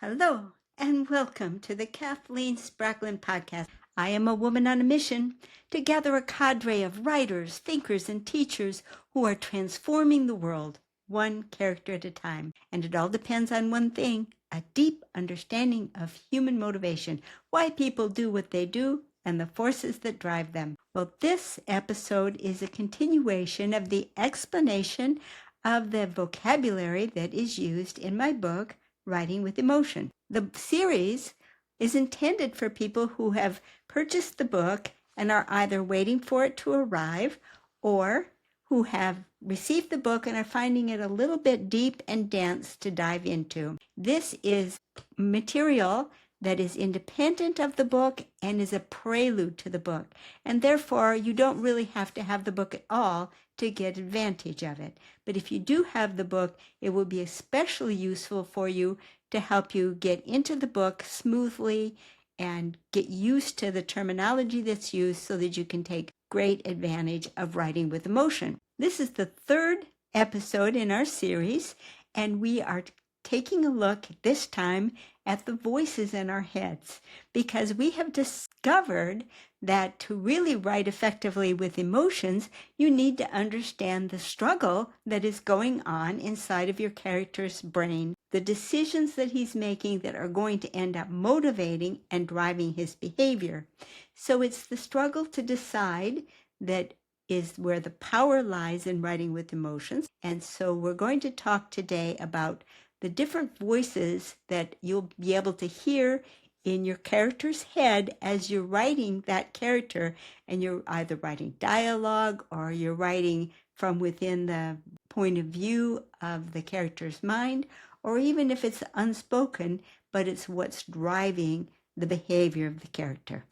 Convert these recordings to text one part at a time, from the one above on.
Hello, and welcome to the Kathleen Spracklin podcast. I am a woman on a mission to gather a cadre of writers, thinkers, and teachers who are transforming the world, one character at a time. And it all depends on one thing, a deep understanding of human motivation, why people do what they do, and the forces that drive them. Well, this episode is a continuation of the explanation of the vocabulary that is used in my book, Writing with Emotion. The series is intended for people who have purchased the book and are either waiting for it to arrive or who have received the book and are finding it a little bit deep and dense to dive into. This is material that is independent of the book and is a prelude to the book. And therefore, you don't really have to have the book at all to get advantage of it. But if you do have the book, it will be especially useful for you to help you get into the book smoothly and get used to the terminology that's used so that you can take great advantage of writing with emotion. This is the third episode in our series, and we are taking a look this time at the voices in our heads, because we have discovered that to really write effectively with emotions, you need to understand the struggle that is going on inside of your character's brain, the decisions that he's making that are going to end up motivating and driving his behavior. So it's the struggle to decide that is where the power lies in writing with emotions. And so we're going to talk today about the different voices that you'll be able to hear in your character's head as you're writing that character, and you're either writing dialogue or you're writing from within the point of view of the character's mind, or even if it's unspoken, but it's what's driving the behavior of the character.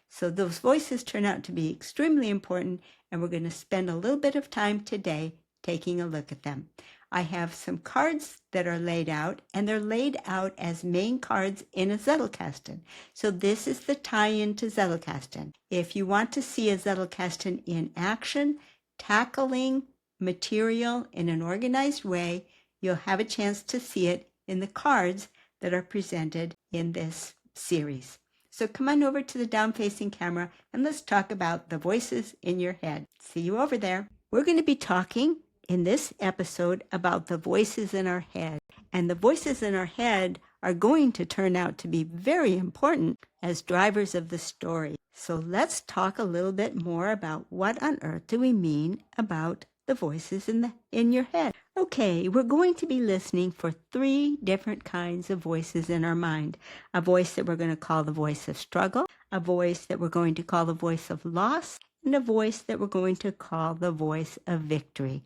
So those voices turn out to be extremely important, and we're going to spend a little bit of time today taking a look at them. I have some cards that are laid out, and they're laid out as main cards in a Zettelkasten. So this is the tie-in to Zettelkasten. If you want to see a Zettelkasten in action, tackling material in an organized way, you'll have a chance to see it in the cards that are presented in this series. So come on over to the down-facing camera, and let's talk about the voices in your head. See you over there. We're going to be talking in this episode about the voices in our head. And the voices in our head are going to turn out to be very important as drivers of the story. So let's talk a little bit more about what on earth do we mean about the voices in your head. Okay, we're going to be listening for 3 different kinds of voices in our mind. A voice that we're going to call the voice of struggle, a voice that we're going to call the voice of loss, and a voice that we're going to call the voice of victory.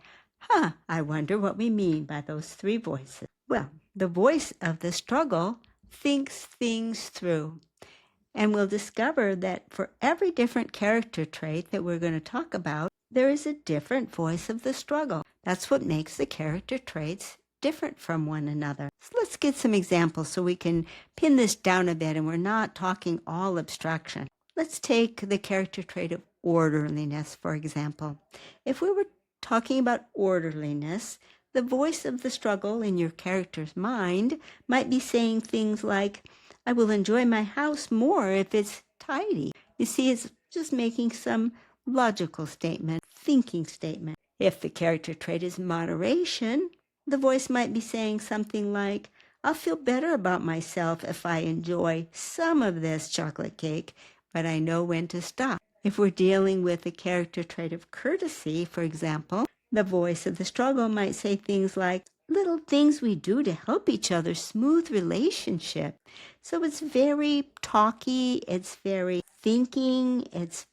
I wonder what we mean by those 3 voices. Well, the voice of the struggle thinks things through. And we'll discover that for every different character trait that we're going to talk about, there is a different voice of the struggle. That's what makes the character traits different from one another. So let's get some examples so we can pin this down a bit and we're not talking all abstraction. Let's take the character trait of orderliness, for example. If we were talking about orderliness, the voice of the struggle in your character's mind might be saying things like, I will enjoy my house more if it's tidy. You see, it's just making some logical statement, thinking statement. If the character trait is moderation, the voice might be saying something like, I'll feel better about myself if I enjoy some of this chocolate cake, but I know when to stop. If we're dealing with the character trait of courtesy, for example, the voice of the struggle might say things like, little things we do to help each other smooth relationship. So it's very talky, it's very thinking, it's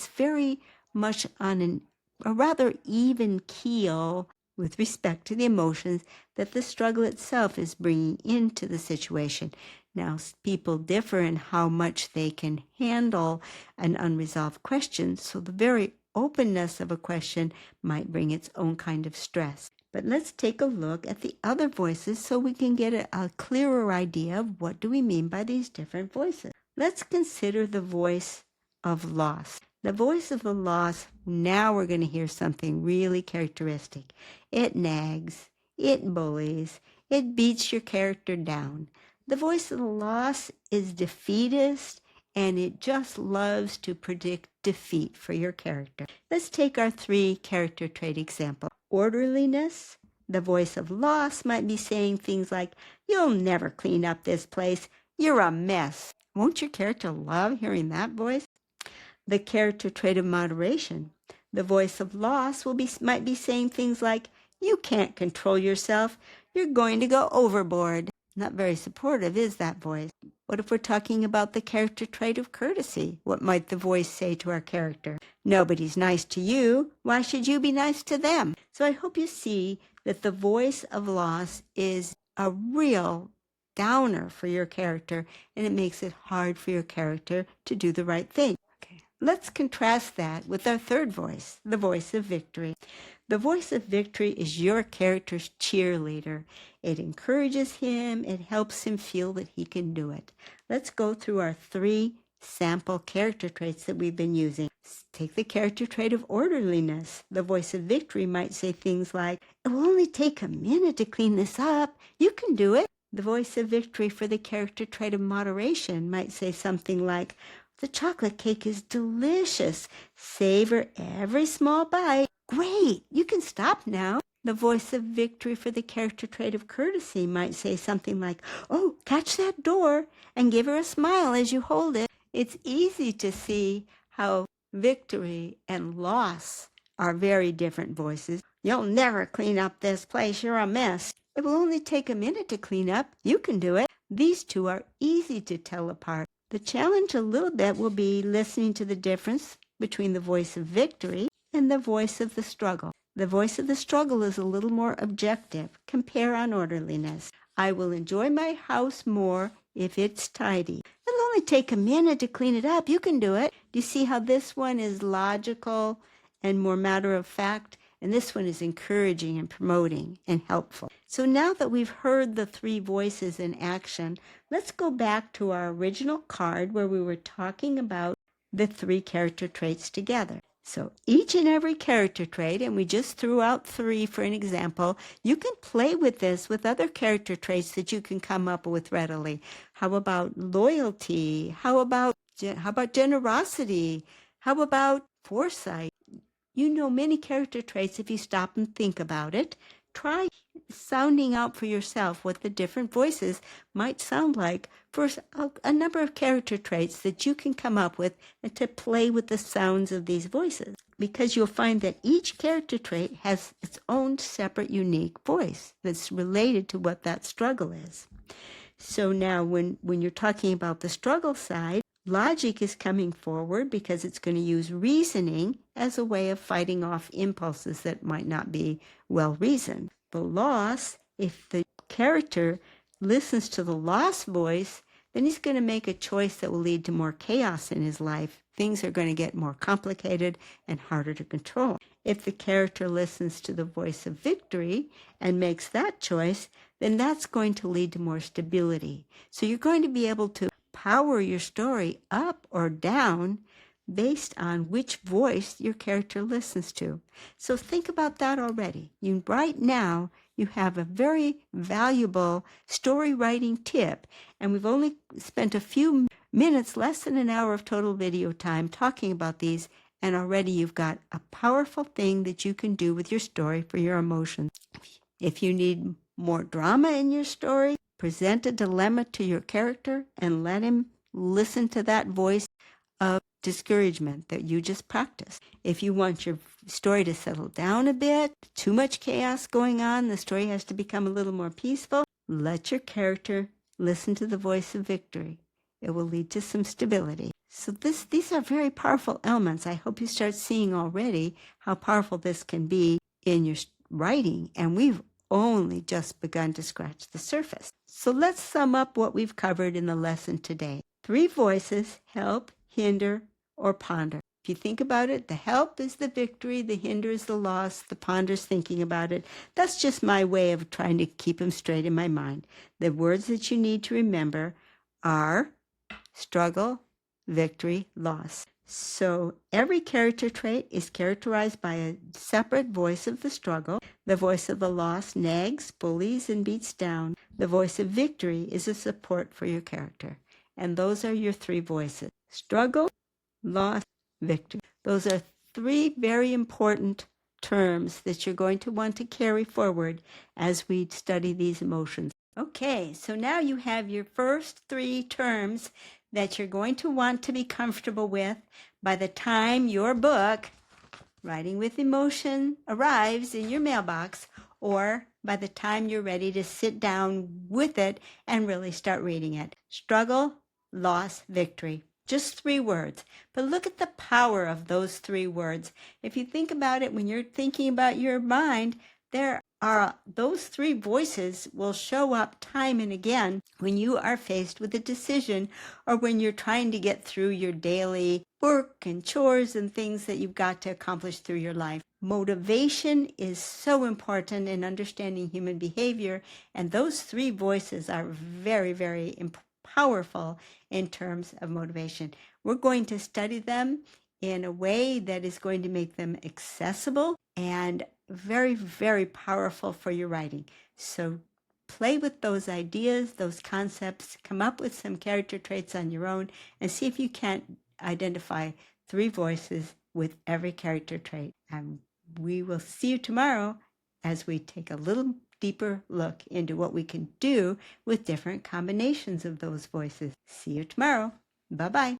very much on a rather even keel with respect to the emotions that the struggle itself is bringing into the situation. Now, people differ in how much they can handle an unresolved question, so the very openness of a question might bring its own kind of stress. But let's take a look at the other voices so we can get a clearer idea of what do we mean by these different voices. Let's consider the voice of loss. The voice of the loss, now we're going to hear something really characteristic. It nags, it bullies, it beats your character down. The voice of the loss is defeatist, and it just loves to predict defeat for your character. Let's take our 3 character trait example. Orderliness. The voice of loss might be saying things like, "You'll never clean up this place. You're a mess." Won't your character love hearing that voice? The character trait of moderation. The voice of loss might be saying things like, "You can't control yourself. You're going to go overboard." Not very supportive, is that voice? What if we're talking about the character trait of courtesy? What might the voice say to our character? "Nobody's nice to you. Why should you be nice to them?" So I hope you see that the voice of loss is a real downer for your character, and it makes it hard for your character to do the right thing. Let's contrast that with our 3rd voice, the voice of victory. The voice of victory is your character's cheerleader. It encourages him. It helps him feel that he can do it. Let's go through our 3 sample character traits that we've been using. Take the character trait of orderliness. The voice of victory might say things like, "It will only take a minute to clean this up. You can do it." The voice of victory for the character trait of moderation might say something like, "The chocolate cake is delicious. Savor every small bite. Great, you can stop now." The voice of victory for the character trait of courtesy might say something like, "Oh, catch that door and give her a smile as you hold it." It's easy to see how victory and loss are very different voices. "You'll never clean up this place. You're a mess. It will only take a minute to clean up. You can do it." These 2 are easy to tell apart. The challenge a little bit will be listening to the difference between the voice of victory and the voice of the struggle. The voice of the struggle is a little more objective. Compare on orderliness. "I will enjoy my house more if it's tidy. It'll only take a minute to clean it up. You can do it." Do you see how this one is logical and more matter of fact? And this one is encouraging and promoting and helpful. So now that we've heard the 3 voices in action, let's go back to our original card where we were talking about the 3 character traits together. So each and every character trait, and we just threw out 3 for an example, you can play with this with other character traits that you can come up with readily. How about loyalty? How about generosity? How about foresight? You know many character traits if you stop and think about it. Try sounding out for yourself what the different voices might sound like for a number of character traits that you can come up with, and to play with the sounds of these voices. Because you'll find that each character trait has its own separate unique voice that's related to what that struggle is. So now when you're talking about the struggle side, logic is coming forward because it's going to use reasoning as a way of fighting off impulses that might not be well reasoned. The loss, if the character listens to the loss voice, then he's going to make a choice that will lead to more chaos in his life. Things are going to get more complicated and harder to control. If the character listens to the voice of victory and makes that choice, then that's going to lead to more stability. So you're going to be able to power your story up or down based on which voice your character listens to. So think about that already. Right now, you have a very valuable story writing tip, and we've only spent a few minutes, less than an hour of total video time talking about these, and already you've got a powerful thing that you can do with your story for your emotions. If you need more drama in your story, present a dilemma to your character and let him listen to that voice of discouragement that you just practiced. If you want your story to settle down a bit, too much chaos going on, the story has to become a little more peaceful, let your character listen to the voice of victory. It will lead to some stability. So these are very powerful elements. I hope you start seeing already how powerful this can be in your writing, and we've only just begun to scratch the surface. So let's sum up what we've covered in the lesson today. 3 voices: help, hinder, or ponder. If you think about it, the help is the victory, the hinder is the loss, the ponder's thinking about it. That's just my way of trying to keep them straight in my mind. The words that you need to remember are struggle, victory, loss. So every character trait is characterized by a separate voice of the struggle. The voice of the loss nags, bullies, and beats down. The voice of victory is a support for your character. And those are your three voices: struggle, loss, victory. Those are three very important terms that you're going to want to carry forward as we study these emotions. Okay, so now you have your first three terms that you're going to want to be comfortable with by the time your book, Writing with Emotion, arrives in your mailbox, or by the time you're ready to sit down with it and really start reading it. Struggle, loss, victory. Just three words. But look at the power of those three words. If you think about it, when you're thinking about your mind, there are those three voices will show up time and again when you are faced with a decision or when you're trying to get through your daily work and chores and things that you've got to accomplish through your life. Motivation is so important in understanding human behavior, and those three voices are very, very powerful in terms of motivation. We're going to study them in a way that is going to make them accessible and very, very powerful for your writing. So play with those ideas, those concepts, come up with some character traits on your own, and see if you can't identify three voices with every character trait. And we will see you tomorrow as we take a little deeper look into what we can do with different combinations of those voices. See you tomorrow. Bye-bye.